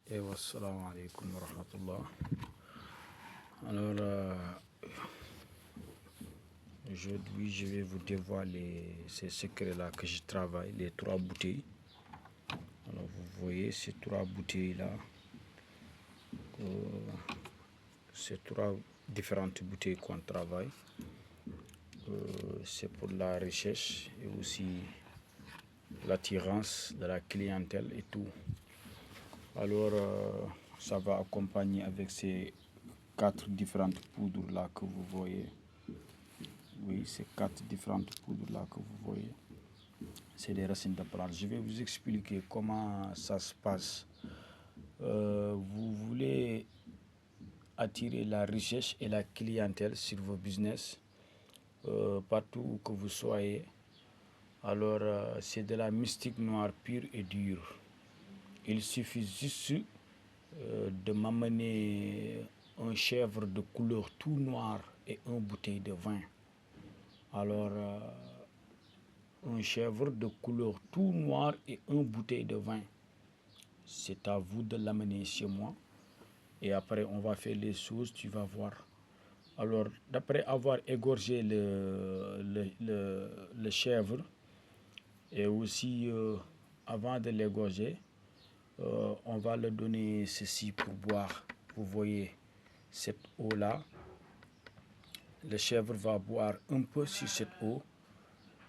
Assalamu alaikum wa rahmatullah. Alors, aujourd'hui, je vais vous dévoiler ces secrets-là que je travaille, les 3 bouteilles. Alors, vous voyez ces 3 bouteilles-là, ces 3 différentes bouteilles qu'on travaille. C'est pour la recherche et aussi l'attirance de la clientèle et tout. Alors, ça va accompagner avec ces 4 différentes poudres-là que vous voyez. Oui, ces 4 différentes poudres-là que vous voyez, c'est des racines de plantes. Je vais vous expliquer comment ça se passe. Vous voulez attirer la recherche et la clientèle sur vos business, partout où que vous soyez. Alors, c'est de la mystique noire pure et dure. Il suffit juste de m'amener un chèvre de couleur tout noir et une bouteille de vin. Alors, un chèvre de couleur tout noir et une bouteille de vin. C'est à vous de l'amener chez moi. Et après, on va faire les choses, tu vas voir. Alors, d'après avoir égorgé le chèvre, et aussi avant de l'égorger, on va le donner ceci pour boire. Vous voyez cette eau-là. Le chèvre va boire un peu sur cette eau.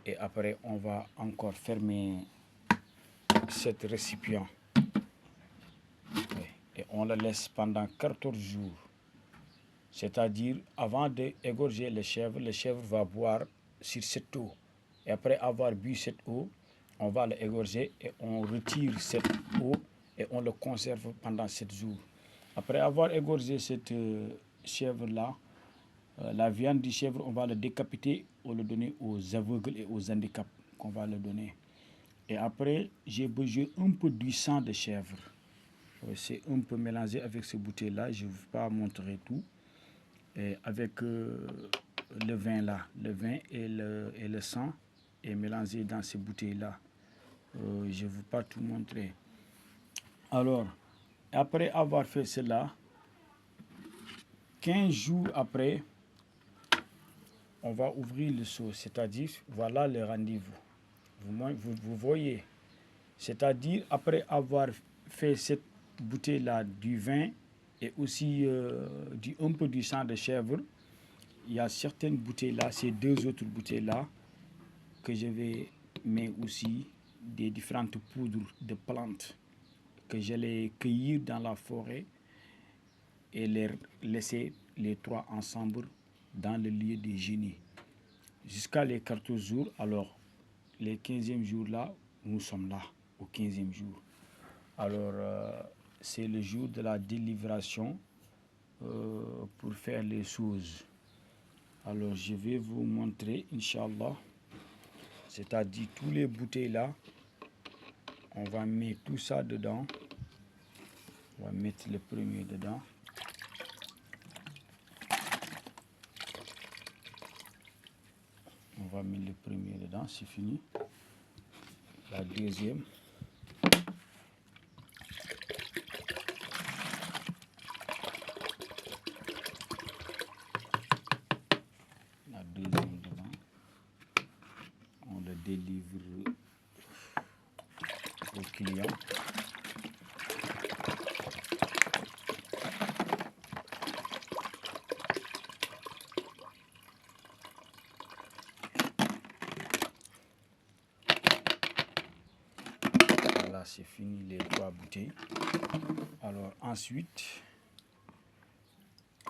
Et après, on va encore fermer cet récipient. Et on le laisse pendant 14 jours. C'est-à-dire, avant d'égorger le chèvre va boire sur cette eau. Et après avoir bu cette eau, on va l'égorger et on retire cette eau et on le conserve pendant 7 jours. Après avoir égorgé cette chèvre-là, la viande du chèvre, on va le décapiter ou le donner aux aveugles et aux handicaps qu'on va le donner. Et après, j'ai besoin un peu du sang de chèvre. C'est un peu mélangé avec ces bouteilles-là. Je ne vais pas montrer tout. Et avec le vin là, le vin et le sang est mélangé dans ces bouteilles-là. Je ne veux pas tout montrer. Alors, après avoir fait cela, 15 jours après, on va ouvrir le seau, c'est-à-dire, voilà le rendez-vous. Vous voyez, c'est-à-dire, après avoir fait cette bouteille-là du vin et aussi un peu du sang de chèvre, il y a certaines bouteilles-là, ces 2 autres bouteilles-là, que je vais mettre aussi des différentes poudres de plantes que j'allais cueillir dans la forêt et les laisser les 3 ensemble dans le lieu des génies. Jusqu'à les 14 jours, alors les 15e jour là, nous sommes là, au 15e jour. Alors, c'est le jour de la délibération pour faire les choses. Alors, je vais vous montrer, Inch'Allah, c'est-à-dire tous les bouteilles là, on va mettre tout ça dedans. On va mettre le premier dedans. On va mettre le premier dedans, c'est fini. La deuxième. La deuxième dedans. On le délivre au client. Voilà, c'est fini les 3 bouteilles. Alors ensuite,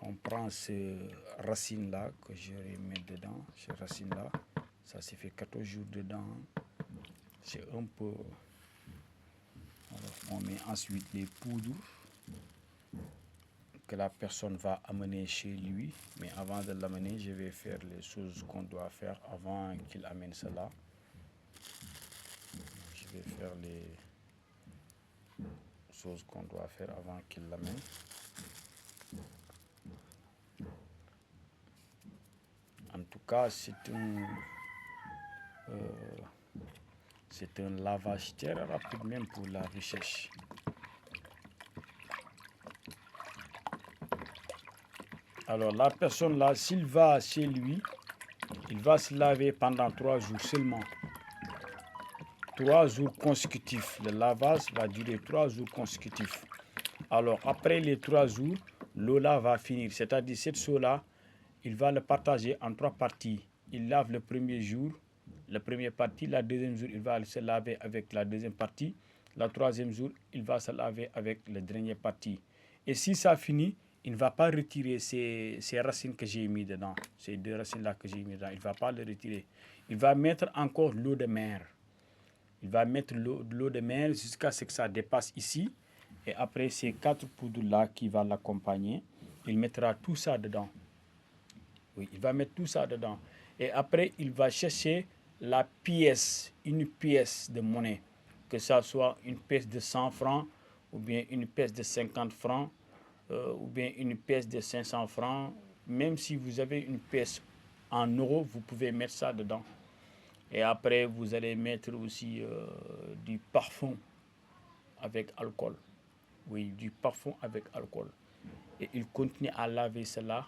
on prend ces racines-là que je vais mettre dedans. Ces racines-là, ça s'est fait 14 jours dedans. C'est un peu... Alors, on met ensuite les poudres que la personne va amener chez lui. Mais avant de l'amener, je vais faire les choses qu'on doit faire avant qu'il amène cela. Je vais faire les choses qu'on doit faire avant qu'il l'amène. En tout cas, c'est un lavage très rapide même pour la recherche. Alors la personne là, s'il va chez lui, il va se laver pendant 3 jours seulement. 3 jours consécutifs. Le lavage va durer 3 jours consécutifs. Alors après les 3 jours, l'eau là va finir. C'est-à-dire cette eau là, il va le partager en 3 parties. Il lave le premier jour, la première partie. La deuxième jour, il va se laver avec la deuxième partie. La troisième jour, il va se laver avec la dernière partie. Et si ça finit, il ne va pas retirer ces racines que j'ai mis dedans. Ces 2 racines-là que j'ai mis dedans. Il ne va pas les retirer. Il va mettre encore l'eau de mer. Il va mettre l'eau de mer jusqu'à ce que ça dépasse ici. Et après ces 4 poudres-là qui vont l'accompagner, il mettra tout ça dedans. Oui, il va mettre tout ça dedans. Et après, il va chercher la pièce, une pièce de monnaie. Que ça soit une pièce de 100 francs, ou bien une pièce de 50 francs, ou bien une pièce de 500 francs. Même si vous avez une pièce en euros, vous pouvez mettre ça dedans. Et après, vous allez mettre aussi du parfum avec alcool. Oui, du parfum avec alcool. Et il continue à laver cela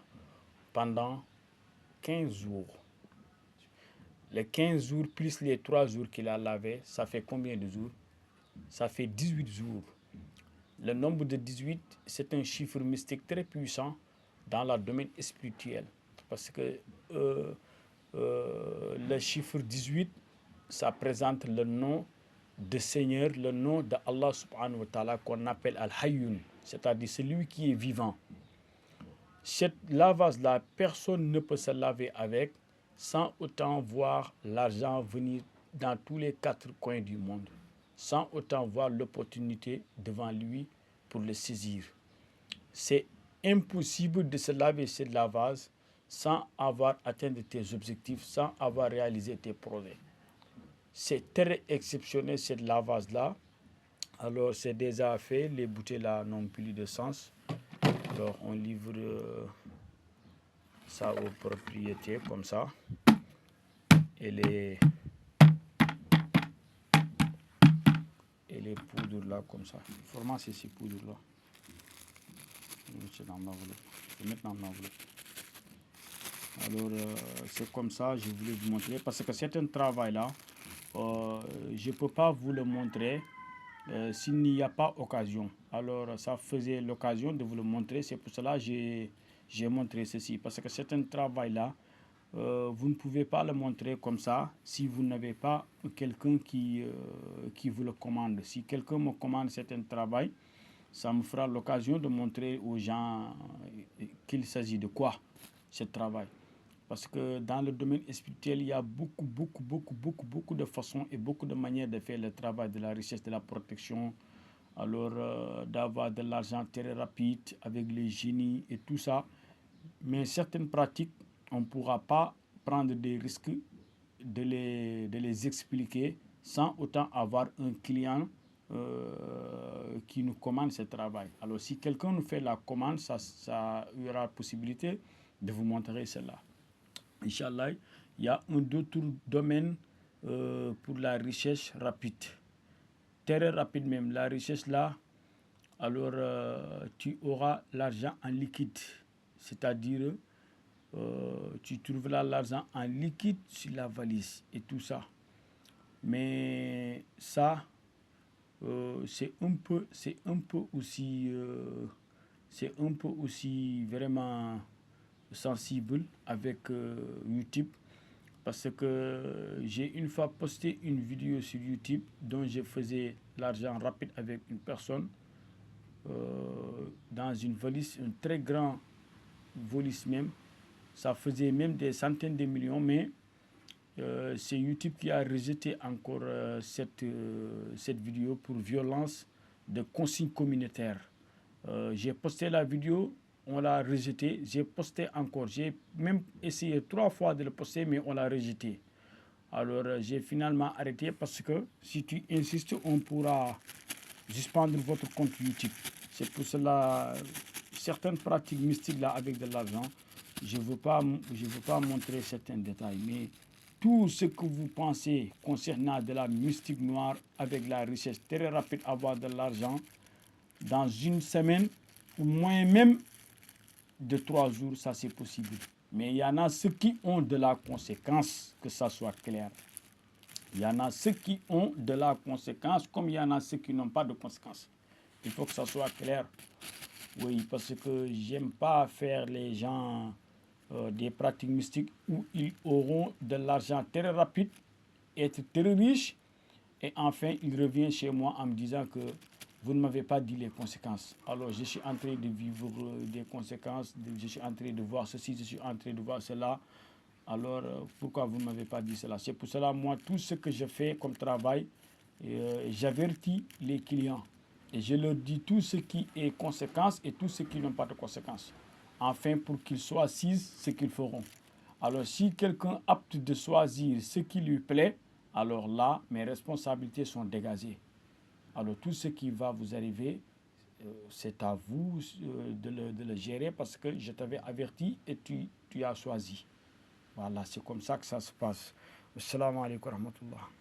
pendant 15 jours. Les 15 jours plus les 3 jours qu'il a lavé, ça fait combien de jours? Ça fait 18 jours. Le nombre de 18, c'est un chiffre mystique très puissant dans le domaine spirituel. Parce que le chiffre 18, ça présente le nom de Seigneur, le nom d'Allah subhanahu wa ta'ala qu'on appelle Al-Hayyun, c'est-à-dire celui qui est vivant. Cette lavage-là, personne ne peut se laver avec sans autant voir l'argent venir dans tous les 4 coins du monde, sans autant voir l'opportunité devant lui pour le saisir. C'est impossible de se laver cette lavage sans avoir atteint tes objectifs, sans avoir réalisé tes projets. C'est très exceptionnel cette lavage-là. Alors c'est déjà fait, les bouteilles là n'ont plus de sens. Alors on livre ça aux propriétaires comme ça. Et les poudres là comme ça. Vraiment c'est ces poudres là. C'est dans l'enveloppe. Je vais mettre dans l'enveloppe. Alors c'est comme ça, je voulais vous montrer parce que c'est un travail là. Je ne peux pas vous le montrer s'il n'y a pas occasion. Alors ça faisait l'occasion de vous le montrer. C'est pour cela que j'ai montré ceci. Parce que c'est un travail là. Vous ne pouvez pas le montrer comme ça si vous n'avez pas quelqu'un qui vous le commande. Si quelqu'un me commande certains travail, ça me fera l'occasion de montrer aux gens qu'il s'agit de quoi ce travail. Parce que dans le domaine spirituel, il y a beaucoup de façons et beaucoup de manières de faire le travail de la richesse, de la protection. Alors, d'avoir de l'argent très rapide avec les génies et tout ça. Mais certaines pratiques, on ne pourra pas prendre des risques de les expliquer sans autant avoir un client qui nous commande ce travail. Alors, si quelqu'un nous fait la commande, ça y aura la possibilité de vous montrer cela. Inch'Allah, il y a un autre domaine pour la richesse rapide. Très rapide même, la richesse là, alors tu auras l'argent en liquide. C'est-à-dire, tu trouveras l'argent en liquide sur la valise et tout ça. Mais ça, c'est un peu aussi vraiment sensible avec YouTube parce que j'ai une fois posté une vidéo sur YouTube dont je faisais l'argent rapide avec une personne dans une valise, un très grand valise même. Ça faisait même des centaines de millions, mais c'est YouTube qui a rejeté encore cette vidéo pour violence de consigne communautaire. J'ai posté la vidéo, on l'a rejeté. J'ai posté encore. J'ai même essayé 3 fois de le poster, mais on l'a rejeté. Alors j'ai finalement arrêté parce que si tu insistes, on pourra suspendre votre compte YouTube. C'est pour cela, certaines pratiques mystiques là avec de l'argent, je ne veux pas montrer certains détails, mais tout ce que vous pensez concernant de la mystique noire avec la richesse très rapide, avoir de l'argent, dans une semaine, ou moins même, de 3 jours, ça c'est possible. Mais il y en a ceux qui ont de la conséquence, que ça soit clair. Il y en a ceux qui ont de la conséquence, comme il y en a ceux qui n'ont pas de conséquence. Il faut que ça soit clair. Oui, parce que j'aime pas faire les gens des pratiques mystiques où ils auront de l'argent très rapide, être très riches, et enfin ils reviennent chez moi en me disant que vous ne m'avez pas dit les conséquences. Alors je suis en train de vivre des conséquences, je suis en train de voir ceci, je suis en train de voir cela. Alors pourquoi vous ne m'avez pas dit cela? C'est pour cela, moi, tout ce que je fais comme travail, j'avertis les clients. Et je leur dis tout ce qui est conséquence et tout ce qui n'ont pas de conséquences. Enfin, pour qu'ils choisissent ce qu'ils feront. Alors, si quelqu'un apte de choisir ce qui lui plaît, alors là, mes responsabilités sont dégagées. Alors, tout ce qui va vous arriver, c'est à vous de le gérer parce que je t'avais averti et tu as choisi. Voilà, c'est comme ça que ça se passe. Assalamu alaikum wa rahmatullah.